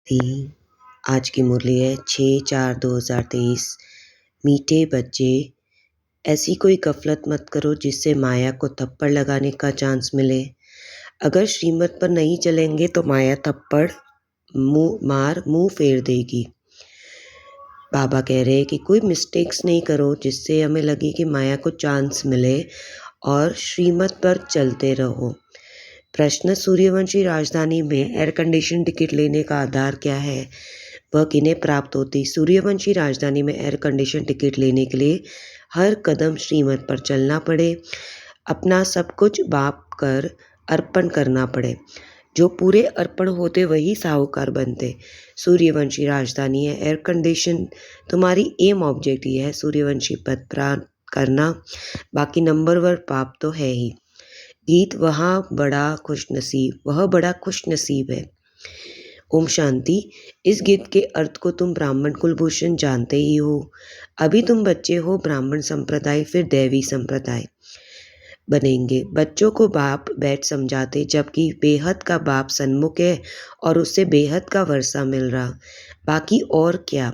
थी। आज की मुरली है 6/4/2023। मीठे बच्चे, ऐसी कोई गफलत मत करो जिससे माया को थप्पड़ लगाने का चांस मिले। अगर श्रीमत पर नहीं चलेंगे तो माया थप्पड़ मुंह फेर देगी। बाबा कह रहे हैं कि कोई मिस्टेक्स नहीं करो जिससे हमें लगे कि माया को चांस मिले और श्रीमत पर चलते रहो। प्रश्न: सूर्यवंशी राजधानी में एयर कंडीशन टिकट लेने का आधार क्या है? वह किन्हें प्राप्त होती? सूर्यवंशी राजधानी में एयर कंडीशन टिकट लेने के लिए हर कदम श्रीमत पर चलना पड़े, अपना सब कुछ बाप कर अर्पण करना पड़े। जो पूरे अर्पण होते वही साहूकार बनते। सूर्यवंशी राजधानी है, एयर कंडीशन तुम्हारी एम ऑब्जेक्ट ही है। सूर्यवंशी पद प्राप्त करना, बाकी नंबर वर पाप तो है ही। गीत: वह बड़ा खुशनसीब है। ओम शांति। इस गीत के अर्थ को तुम ब्राह्मण कुलभूषण जानते ही हो। अभी तुम बच्चे हो, ब्राह्मण संप्रदाय फिर दैवी संप्रदाय बनेंगे। बच्चों को बाप बैठ समझाते, जबकि बेहद का बाप सन्मुख है और उससे बेहद का वर्षा मिल रहा। बाकी और क्या?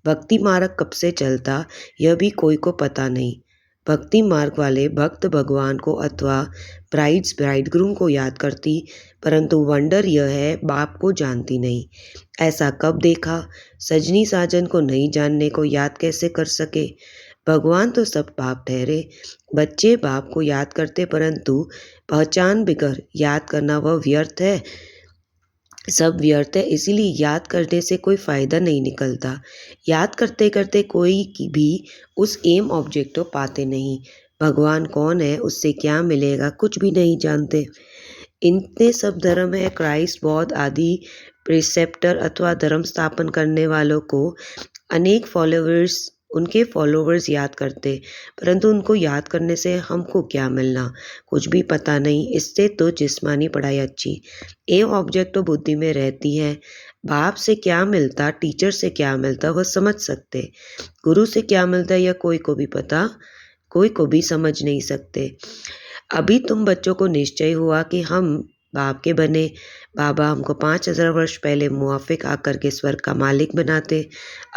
भक्ति मार्ग कब से चलता यह भी कोई को पता नहीं। भक्ति मार्ग वाले भक्त भगवान को अथवा ब्राइडग्रूम को याद करती, परंतु वंडर यह है बाप को जानती नहीं। ऐसा कब देखा? सजनी साजन को नहीं जानने को याद कैसे कर सके? भगवान तो सब बाप ठहरे। बच्चे बाप को याद करते, परंतु पहचान बिगर याद करना वह व्यर्थ है। सब व्यर्थ है, इसीलिए याद करने से कोई फ़ायदा नहीं निकलता। याद करते करते कोई भी उस एम ऑब्जेक्ट को पाते नहीं। भगवान कौन है, उससे क्या मिलेगा, कुछ भी नहीं जानते। इतने सब धर्म है, क्राइस्ट, बौद्ध आदि प्रिसेप्टर अथवा धर्म स्थापन करने वालों को अनेक उनके फॉलोवर्स याद करते, परंतु उनको याद करने से हमको क्या मिलना, कुछ भी पता नहीं। इससे तो जिस्मानी पढ़ाई अच्छी। ए ऑब्जेक्ट तो बुद्धि में रहती है। बाप से क्या मिलता, टीचर से क्या मिलता वह समझ सकते, गुरु से क्या मिलता यह कोई को भी पता, कोई को भी समझ नहीं सकते। अभी तुम बच्चों को निश्चय हुआ कि हम बाप के बने। बाबा हमको 5000 वर्ष पहले मुआफिक आकर के स्वर्ग का मालिक बनाते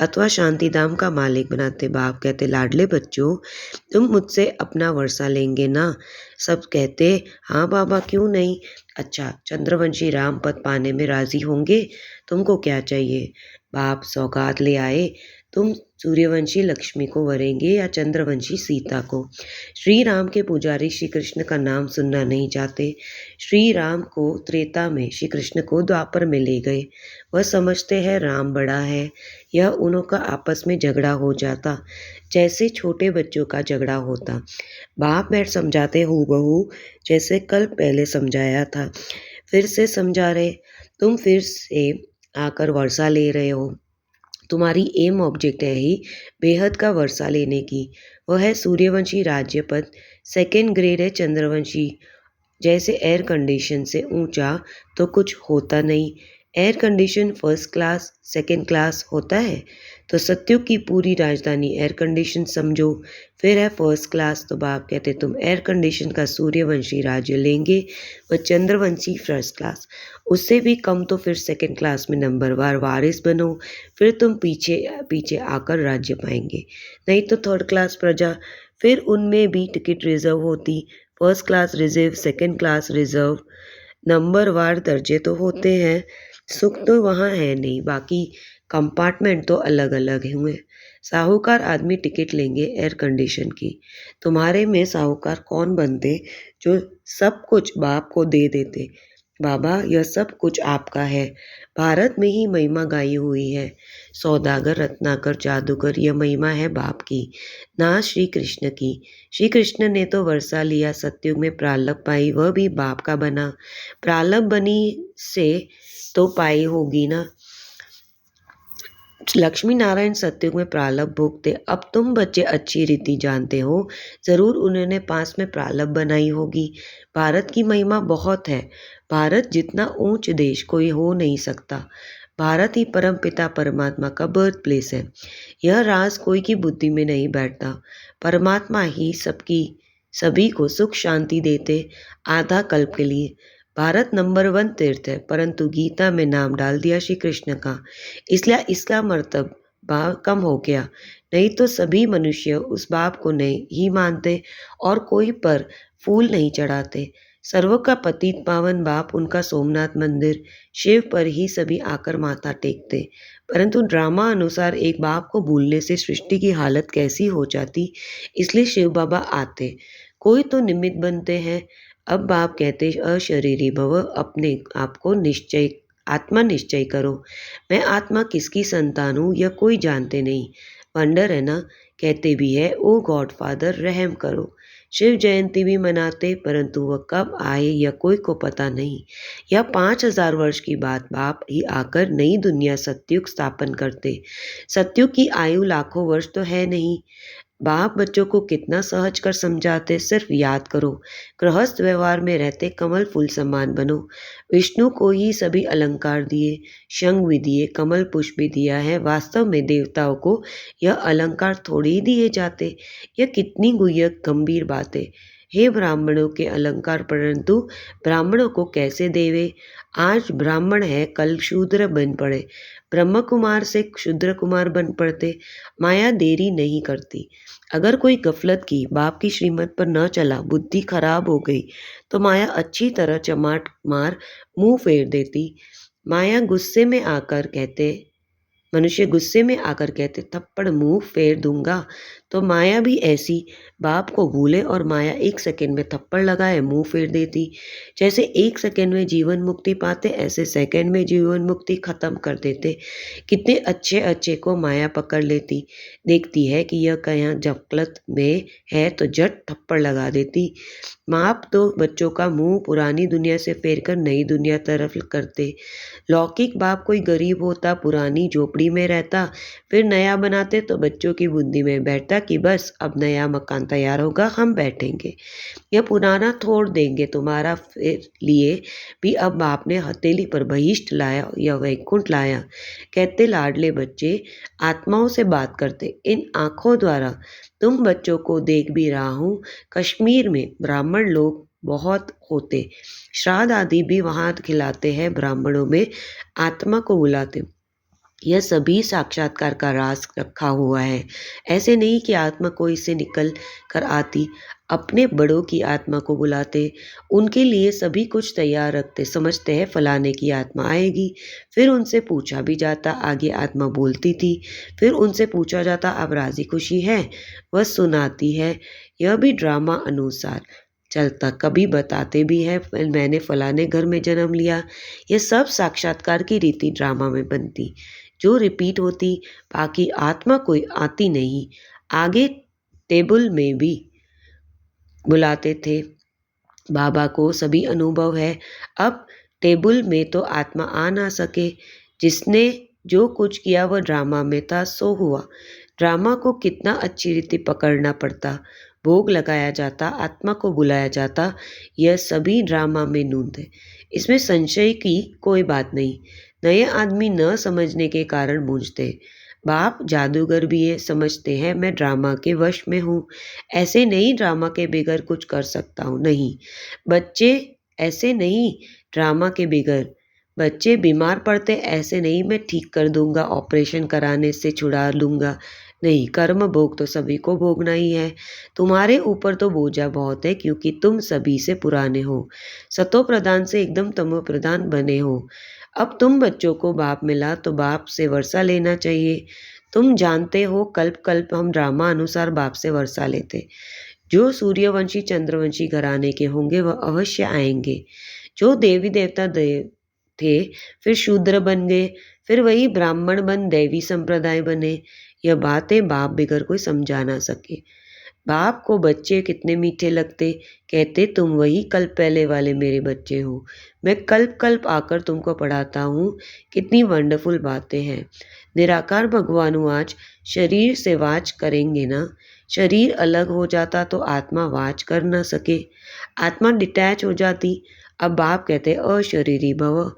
अथवा शांतिधाम का मालिक बनाते। बाप कहते, लाडले बच्चों, तुम मुझसे अपना वर्षा लेंगे ना? सब कहते, हाँ बाबा, क्यों नहीं। अच्छा, चंद्रवंशी राम पद पाने में राजी होंगे? तुमको क्या चाहिए? बाप सौगात ले आए। तुम सूर्यवंशी लक्ष्मी को वरेंगे या चंद्रवंशी सीता को? श्री राम के पुजारी श्री कृष्ण का नाम सुनना नहीं चाहते। श्री राम को त्रेता में, श्री कृष्ण को द्वापर में ले गए। वह समझते हैं राम बड़ा है। यह उन्हों का आपस में झगड़ा हो जाता, जैसे छोटे बच्चों का झगड़ा होता। बाप बैठ समझाते हूबहू जैसे कल पहले समझाया था, फिर से समझा रहे। तुम फिर से आकर वर्षा ले रहे हो। तुम्हारी एम ऑब्जेक्ट है ही बेहद का वर्षा लेने की। वह है सूर्यवंशी राज्य पद। सेकेंड ग्रेड है चंद्रवंशी। जैसे एयर कंडीशन से ऊंचा तो कुछ होता नहीं। Air condition first class second class होता है, तो सत्युग की पूरी राजधानी एयर कंडीशन समझो, फिर है फर्स्ट क्लास। तो बाप कहते, तुम एयर कंडीशन का सूर्यवंशी राज्य लेंगे व चंद्रवंशी फर्स्ट क्लास, उससे भी कम तो फिर सेकेंड क्लास में नंबरवार वारिस बनो, फिर तुम पीछे पीछे आकर राज्य पाएंगे। नहीं तो थर्ड क्लास प्रजा, फिर उनमें भी टिकट रिजर्व होती। First class reserve, second class reserve, नंबरवार दर्जे तो होते हैं। सुख तो वहाँ है नहीं, बाकी कंपार्टमेंट तो अलग अलग हुए। साहूकार आदमी टिकट लेंगे एयर कंडीशन की। तुम्हारे में साहूकार कौन बनते जो सब कुछ बाप को दे देते? बाबा, यह सब कुछ आपका है। भारत में ही महिमा गाई हुई है। सौदागर, रत्नाकर, जादूगर, यह महिमा है बाप की, ना श्री कृष्ण की। श्री कृष्ण ने तो वर्षा लिया, सत्युग में प्रारब्ध पाई, वह भी बाप का बना। प्रारब्ध बनी से तो पाई होगी ना। लक्ष्मी नारायण सत्युग में प्रारब्ध भोगते। अब तुम बच्चे अच्छी रीति जानते हो, जरूर उन्होंने पास में प्रारब्ध बनाई होगी। भारत की महिमा बहुत है। भारत जितना ऊंच देश कोई हो नहीं सकता। भारत ही परम पिता परमात्मा का बर्थ प्लेस है। यह राज कोई की बुद्धि में नहीं बैठता। परमात्मा ही सभी को सुख शांति देते आधा कल्प के लिए। भारत नंबर 1 तीर्थ है, परंतु गीता में नाम डाल दिया श्री कृष्ण का, इसलिए इसका मर्तबा कम हो गया। नहीं तो सभी मनुष्य उस बाप को नहीं मानते और कोई पर फूल नहीं चढ़ाते। सर्वों का पतित पावन बाप उनका सोमनाथ मंदिर शिव पर ही सभी आकर माथा टेकते। परंतु ड्रामा अनुसार एक बाप को भूलने से सृष्टि की हालत कैसी हो जाती, इसलिए शिव बाबा आते। कोई तो निमित्त बनते हैं। अब बाप कहते अशरीरी भव, अपने आप को निश्चय आत्मा निश्चय करो। मैं आत्मा किसकी संतान हूँ यह कोई जानते नहीं। वंडर है ना, कहते भी है ओ गॉड फादर रहम करो। शिव जयंती भी मनाते, परंतु वह कब आए यह कोई को पता नहीं। यह 5000 वर्ष की बात बाप ही आकर नई दुनिया सतयुग स्थापन करते। सतयुग की आयु लाखों वर्ष तो है नहीं। बाप बच्चों को कितना सहज कर समझाते, सिर्फ याद करो। गृहस्थ व्यवहार में रहते कमल फूल समान बनो। विष्णु को ही सभी अलंकार दिए, शंख भी दिए, कमल पुष्प भी दिया है। वास्तव में देवताओं को यह अलंकार थोड़े ही दिए जाते। यह कितनी गुह्यक गंभीर बातें। हे ब्राह्मणों के अलंकार, परंतु ब्राह्मणों को कैसे देवे। आज ब्राह्मण है, कल शूद्र बन पड़े। ब्रह्म कुमार से शूद्र कुमार बन पड़ते। माया देरी नहीं करती। अगर कोई गफलत की, बाप की श्रीमत पर न चला, बुद्धि खराब हो गई, तो माया अच्छी तरह चमाट मार मुंह फेर देती। मनुष्य गुस्से में आकर कहते थप्पड़ मुंह फेर दूंगा, तो माया भी ऐसी। बाप को भूले और माया 1 सेकंड में थप्पड़ लगाए मुंह फेर देती। जैसे 1 सेकंड में जीवन मुक्ति पाते, ऐसे सेकंड में जीवन मुक्ति खत्म कर देते। कितने अच्छे अच्छे को माया पकड़ लेती। देखती है कि यह कहीं गफलत में है तो झट थप्पड़ लगा देती। बाप तो बच्चों का मुंह पुरानी दुनिया से फेर कर नई दुनिया तरफ करते। लौकिक बाप कोई गरीब होता, पुरानी झोपड़ी में रहता, फिर नया बनाते तो बच्चों की बुद्धि में बैठता कि बस अब नया मकान तैयार होगा, हम बैठेंगे। यह पुराना तोड़ देंगे तुम्हारा, फिर लिए भी अब बाप ने हथेली पर बहिष्ठ लाया या वैकुंठ लाया। कहते लाडले बच्चे आत्माओं से बात करते। इन आँखों द्वारा तुम बच्चों को देख भी रहा हूँ। कश्मीर में ब्राह्मण लोग बहुत होते, श्राद्ध आदि भी वहाँ खिलाते हैं। ब्राह्मणों में आत्मा को बुलाते। यह सभी साक्षात्कार का राज रखा हुआ है। ऐसे नहीं कि आत्मा कोई से निकल कर आती। अपने बड़ों की आत्मा को बुलाते, उनके लिए सभी कुछ तैयार रखते। समझते हैं फलाने की आत्मा आएगी। फिर उनसे पूछा भी जाता, आगे आत्मा बोलती थी। फिर उनसे पूछा जाता अब राजी खुशी है, वह सुनाती है। यह भी ड्रामा अनुसार चलता। कभी बताते भी है मैंने फलाने घर में जन्म लिया। यह सब साक्षात्कार की रीति ड्रामा में बनती, जो रिपीट होती। बाकी आत्मा कोई आती नहीं। आगे टेबल में भी बुलाते थे। बाबा को सभी अनुभव है। अब टेबल में तो आत्मा आ ना सके। जिसने जो कुछ किया वह ड्रामा में था, सो हुआ। ड्रामा को कितना अच्छी रीति पकड़ना पड़ता। भोग लगाया जाता, आत्मा को बुलाया जाता। यह सभी ड्रामा में नूंद है। इसमें संशय की कोई बात नहीं। नए आदमी न समझने के कारण मूंझते। बाप जादूगर भी है, समझते हैं मैं ड्रामा के वश में हूँ। ऐसे नहीं ड्रामा के बगैर कुछ कर सकता हूँ, नहीं। बच्चे ऐसे नहीं, ड्रामा के बगैर। बच्चे बीमार पड़ते, ऐसे नहीं मैं ठीक कर दूंगा, ऑपरेशन कराने से छुड़ा लूँगा। नहीं, कर्म भोग तो सभी को भोगना ही है। तुम्हारे ऊपर तो बोझा बहुत है, क्योंकि तुम सभी से पुराने हो। सतो प्रधान से एकदम तमो प्रधान बने हो। अब तुम बच्चों को बाप मिला तो बाप से वर्षा लेना चाहिए। तुम जानते हो कल्प कल्प हम ड्रामा अनुसार बाप से वर्षा लेते। जो सूर्यवंशी चंद्रवंशी घराने के होंगे वह अवश्य आएंगे। जो देवी देवता थे, फिर शूद्र बन गए, फिर वही ब्राह्मण बन दैवी संप्रदाय बने। यह बातें बाप बिगर कोई समझा ना सके। बाप को बच्चे कितने मीठे लगते। कहते तुम वही कल्प पहले वाले मेरे बच्चे हो। मैं कल्प कल्प आकर तुमको पढ़ाता हूँ। कितनी वंडरफुल बातें हैं। निराकार भगवान आज शरीर से वाच करेंगे ना। शरीर अलग हो जाता तो आत्मा वाच कर ना सके, आत्मा डिटैच हो जाती। अब बाप कहते अशरीरी भव,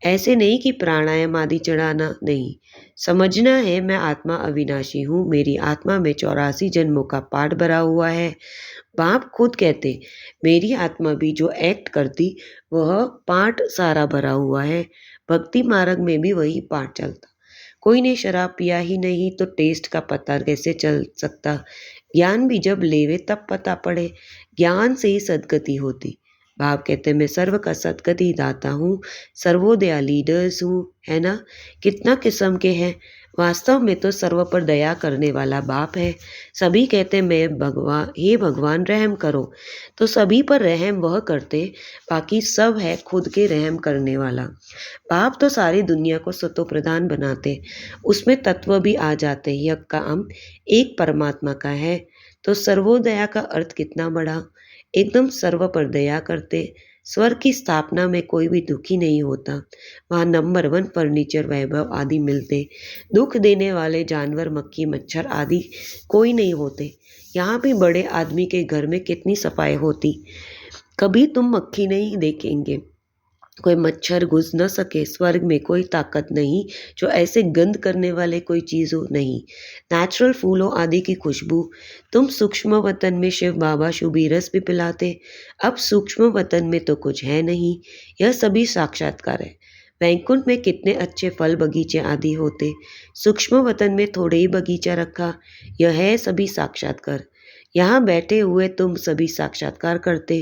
ऐसे नहीं कि प्राणायाम आदि चढ़ाना नहीं, समझना है मैं आत्मा अविनाशी हूँ, मेरी आत्मा में 84 जन्मों का पाठ भरा हुआ है। बाप खुद कहते मेरी आत्मा भी जो एक्ट करती वह पाठ सारा भरा हुआ है। भक्ति मार्ग में भी वही पाठ चलता। कोई ने शराब पिया ही नहीं तो टेस्ट का पता कैसे चल सकता। ज्ञान भी जब लेवे तब पता पड़े, ज्ञान से ही सदगति होती। बाप कहते मैं सर्व का सदगति दाता हूँ, सर्वोदया लीडर्स हूँ, है ना। कितना किस्म के हैं, वास्तव में तो सर्व पर दया करने वाला बाप है। सभी कहते मैं भगवान, हे भगवान रहम करो, तो सभी पर रहम वह करते, बाकी सब है खुद के रहम करने वाला। बाप तो सारी दुनिया को सतो प्रधान बनाते, उसमें तत्व भी आ जाते। यह काम एक परमात्मा का है, तो सर्वोदया का अर्थ कितना बड़ा, एकदम सर्व पर दया करते। स्वर्ग की स्थापना में कोई भी दुखी नहीं होता, वहाँ नंबर 1 फर्नीचर वैभव आदि मिलते। दुख देने वाले जानवर मक्खी मच्छर आदि कोई नहीं होते। यहाँ भी बड़े आदमी के घर में कितनी सफाई होती, कभी तुम मक्खी नहीं देखेंगे, कोई मच्छर घुस न सके। स्वर्ग में कोई ताकत नहीं जो ऐसे गंद करने वाले कोई चीज़ हो, नहीं। नेचुरल फूलों आदि की खुशबू। तुम सूक्ष्म वतन में शिव बाबा शुभी रस भी पिलाते, अब सूक्ष्म वतन में तो कुछ है नहीं, यह सभी साक्षात्कार है। वैकुंठ में कितने अच्छे फल बगीचे आदि होते, सूक्ष्म वतन में थोड़े ही बगीचा रखा, यह है सभी साक्षात्कार। यहाँ बैठे हुए तुम सभी साक्षात्कार करते।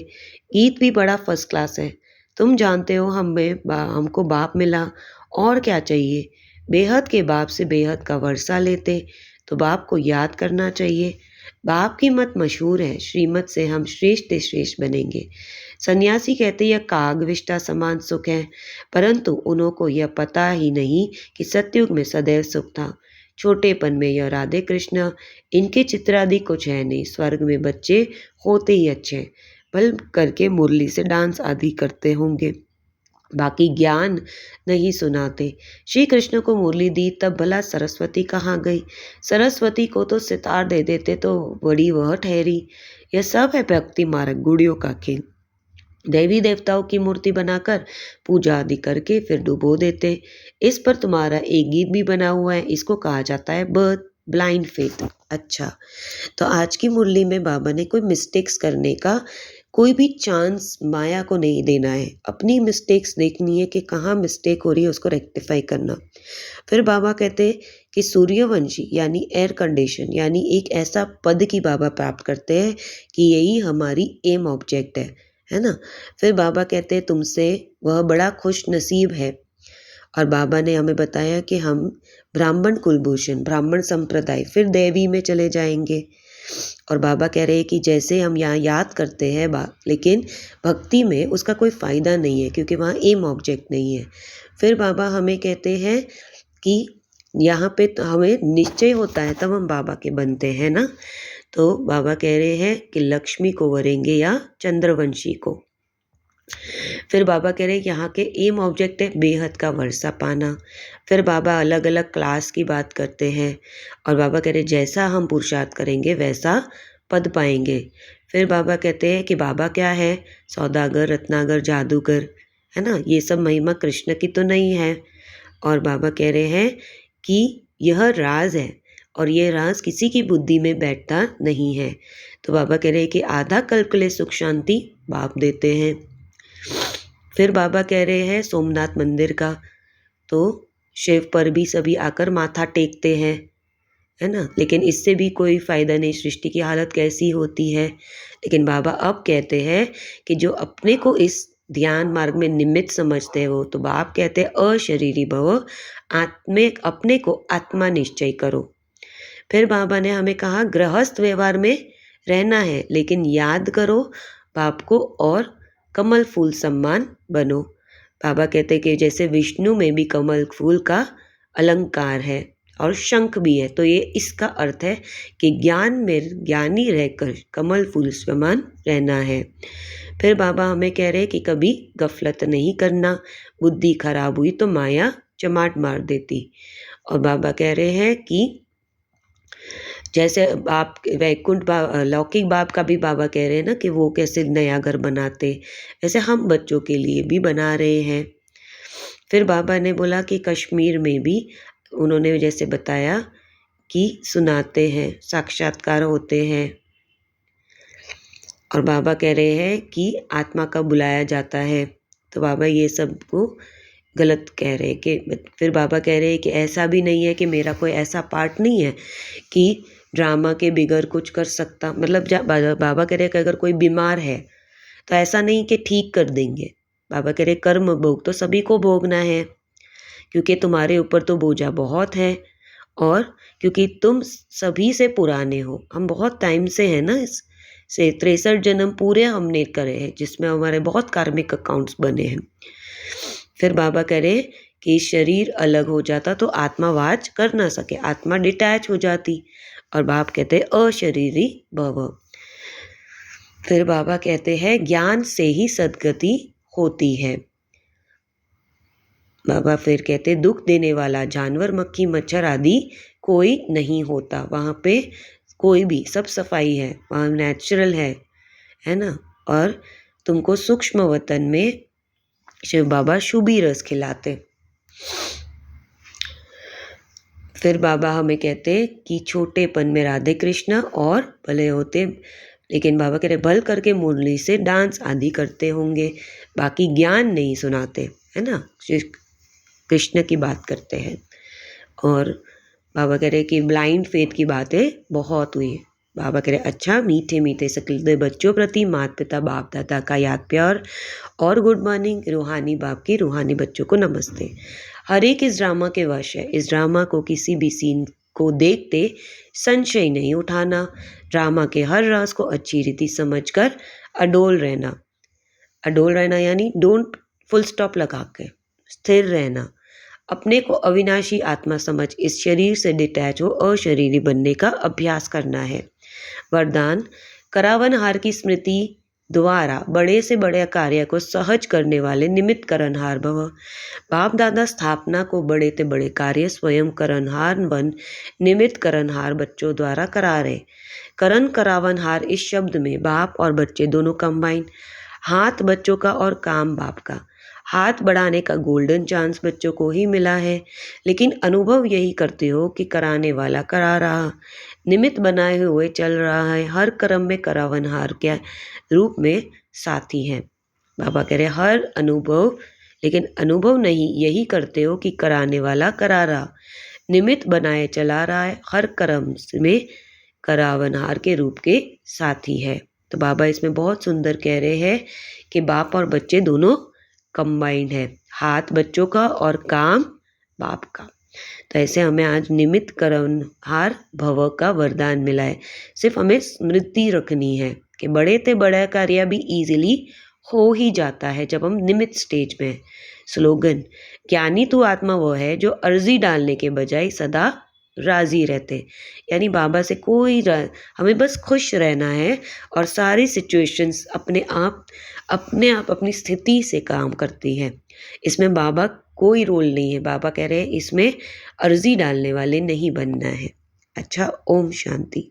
गीत भी बड़ा फर्स्ट क्लास है। तुम जानते हो हमको बाप मिला, और क्या चाहिए। बेहद के बाप से बेहद का वर्षा लेते, तो बाप को याद करना चाहिए। बाप की मत मशहूर है, श्रीमत से हम श्रेष्ठ से श्रेष्ठ बनेंगे। सन्यासी कहते यह कागविष्टा समान सुख है, परंतु उन्हों को यह पता ही नहीं कि सतयुग में सदैव सुख था। छोटेपन में यह राधे कृष्ण, इनके चित्र आदि कुछ है नहीं। स्वर्ग में बच्चे होते ही अच्छे, बल करके मुरली से डांस आदि करते होंगे, बाकी ज्ञान नहीं सुनाते। श्री कृष्ण को मुरली दी तब भला सरस्वती कहाँ गई। सरस्वती को तो सितार दे देते तो बड़ी वह ठहरी। यह सब है भक्ति मार्ग, गुड़ियों का खेल। देवी देवताओं की मूर्ति बनाकर पूजा आदि करके फिर डुबो देते। इस पर तुम्हारा एक गीत भी बना हुआ है, इसको कहा जाता है बर्थ ब्लाइंड फेथ। अच्छा, तो आज की मुरली में बाबा ने कोई मिस्टेक्स करने का कोई भी चांस माया को नहीं देना है। अपनी मिस्टेक्स देखनी है कि कहाँ मिस्टेक हो रही है, उसको रेक्टिफाई करना। फिर बाबा कहते हैं कि सूर्यवंशी यानी एयर कंडीशन यानी एक ऐसा पद की बाबा प्राप्त करते हैं कि यही हमारी एम ऑब्जेक्ट है ना। फिर बाबा कहते हैं तुमसे वह बड़ा खुश नसीब है, और बाबा ने हमें बताया कि हम ब्राह्मण कुलभूषण, ब्राह्मण संप्रदाय, फिर देवी में चले जाएंगे। और बाबा कह रहे हैं कि जैसे हम यहाँ याद करते हैं लेकिन भक्ति में उसका कोई फ़ायदा नहीं है, क्योंकि वहाँ एम ऑब्जेक्ट नहीं है। फिर बाबा हमें कहते हैं कि यहाँ पे तो हमें निश्चय होता है तब हम बाबा के बनते हैं ना। तो बाबा कह रहे हैं कि लक्ष्मी को वरेंगे या चंद्रवंशी को। फिर बाबा कह रहे हैं यहाँ के एम ऑब्जेक्ट है बेहद का वर्षा पाना। फिर बाबा अलग अलग क्लास की बात करते हैं, और बाबा कह रहे हैं जैसा हम पुरुषार्थ करेंगे वैसा पद पाएंगे। फिर बाबा कहते हैं कि बाबा क्या है, सौदागर, रत्नागर, जादूगर, है ना। ये सब महिमा कृष्ण की तो नहीं है। और बाबा कह रहे हैं कि यह राज है, और ये राज किसी की बुद्धि में बैठता नहीं है। तो बाबा कह रहे हैं कि आधा कल्प के लिए सुख शांति बाप देते हैं। फिर बाबा कह रहे हैं सोमनाथ मंदिर का, तो शिव पर भी सभी आकर माथा टेकते हैं, है ना। लेकिन इससे भी कोई फ़ायदा नहीं, सृष्टि की हालत कैसी होती है। लेकिन बाबा अब कहते हैं कि जो अपने को इस ध्यान मार्ग में निमित्त समझते हो, तो बाप कहते हैं अशरीरी भव, आत्मिक अपने को आत्मा निश्चय करो। फिर बाबा ने हमें कहा गृहस्थ व्यवहार में रहना है, लेकिन याद करो बाप को और कमल फूल सम्मान बनो। बाबा कहते कि जैसे विष्णु में भी कमल फूल का अलंकार है और शंख भी है, तो ये इसका अर्थ है कि ज्ञान में ज्ञानी रहकर कमल फूल समान रहना है। फिर बाबा हमें कह रहे हैं कि कभी गफलत नहीं करना, बुद्धि खराब हुई तो माया चमाट मार देती। और बाबा कह रहे हैं कि जैसे आप वैकुंठ लौकिक बाप का भी बाबा कह रहे हैं ना कि वो कैसे नया घर बनाते, वैसे हम बच्चों के लिए भी बना रहे हैं। फिर बाबा ने बोला कि कश्मीर में भी उन्होंने जैसे बताया कि सुनाते हैं, साक्षात्कार होते हैं, और बाबा कह रहे हैं कि आत्मा का बुलाया जाता है। तो बाबा ये सब को गलत कह रहे हैं कि फिर बाबा कह रहे हैं कि ऐसा भी नहीं है कि मेरा कोई ऐसा पार्ट नहीं है कि ड्रामा के बिगैर कुछ कर सकता। मतलब बाबा कह रहे हैं कि अगर कोई बीमार है तो ऐसा नहीं कि ठीक कर देंगे। बाबा कह रहे कर्म भोग तो सभी को भोगना है, क्योंकि तुम्हारे ऊपर तो बोझा बहुत है, और क्योंकि तुम सभी से पुराने हो। हम बहुत टाइम से हैं ना, इस से 63 जन्म पूरे हमने करे हैं, जिसमें हमारे बहुत कार्मिक अकाउंट्स बने हैं। फिर बाबा कह रहे कि शरीर अलग हो जाता तो आत्मा वाच कर ना सके, आत्मा डिटैच हो जाती, और बाप कहते अशरीरी भव। फिर बाबा कहते हैं ज्ञान से ही सद्गति होती है। बाबा फिर कहते दुख देने वाला जानवर, मक्खी, मच्छर आदि कोई नहीं होता वहाँ पे, कोई भी, सब सफाई है वहाँ, नेचुरल है ना। और तुमको सूक्ष्म वतन में शिव बाबा शुभी रस खिलाते। फिर बाबा हमें कहते कि छोटेपन में राधे कृष्ण और भले होते, लेकिन बाबा कह रहे भल करके मुरली से डांस आदि करते होंगे, बाकी ज्ञान नहीं सुनाते, है ना। कृष्ण की बात करते हैं। और बाबा कह रहे कि ब्लाइंड फेथ की बातें बहुत हुई। बाबा कह रहे अच्छा, मीठे मीठे सकल बच्चों प्रति माता पिता बाप दादा का याद प्यार और गुड मॉर्निंग। रूहानी बाप की रूहानी बच्चों को नमस्ते। हर एक इस ड्रामा के वश है। इस ड्रामा को किसी भी सीन को देखते संशय नहीं उठाना। ड्रामा के हर राज को अच्छी रीति समझकर अडोल रहना। अडोल रहना यानी डोंट फुल स्टॉप लगा के स्थिर रहना। अपने को अविनाशी आत्मा समझ इस शरीर से डिटैच हो अशरीरी बनने का अभ्यास करना है। वरदान, करावनहार की स्मृति द्वारा बड़े से बड़े कार्य को सहज करने वाले निमित्त करनहार भव। बाप दादा स्थापना को बड़े से बड़े कार्य स्वयं करनहार बन निमित्त करनहार बच्चों द्वारा करा रहे। करण करावनहार इस शब्द में बाप और बच्चे दोनों कंबाइन। हाथ बच्चों का और काम बाप का। हाथ बढ़ाने का गोल्डन चांस बच्चों को ही मिला है, लेकिन अनुभव यही करते हो कि कराने वाला करा रहा, निमित्त बनाए हुए चल रहा है। हर कर्म में करावनहार के रूप में साथी है। बाबा कह रहे हर अनुभव, लेकिन अनुभव नहीं यही करते हो कि कराने वाला करा रहा, निमित्त बनाए चला रहा है। हर कर्म में करावनहार के रूप के साथी है। तो बाबा इसमें बहुत सुंदर कह रहे हैं कि बाप और बच्चे दोनों कंबाइंड है। हाथ बच्चों का और काम बाप का। तो ऐसे हमें आज निमित्त करनहार भव का वरदान मिला है। सिर्फ हमें स्मृति रखनी है कि बड़े से बड़ा कार्य भी इजीली हो ही जाता है जब हम निमित्त स्टेज में। स्लोगन, ज्ञानी तू आत्मा वो है जो अर्जी डालने के बजाय सदा राजी रहते। यानी बाबा से हमें बस खुश रहना है, और सारी सिचुएशंस अपने आप अपनी स्थिति से काम करती है। इसमें बाबा कोई रोल नहीं है। बाबा कह रहे हैं इसमें अर्जी डालने वाले नहीं बनना है। अच्छा, ओम शांति।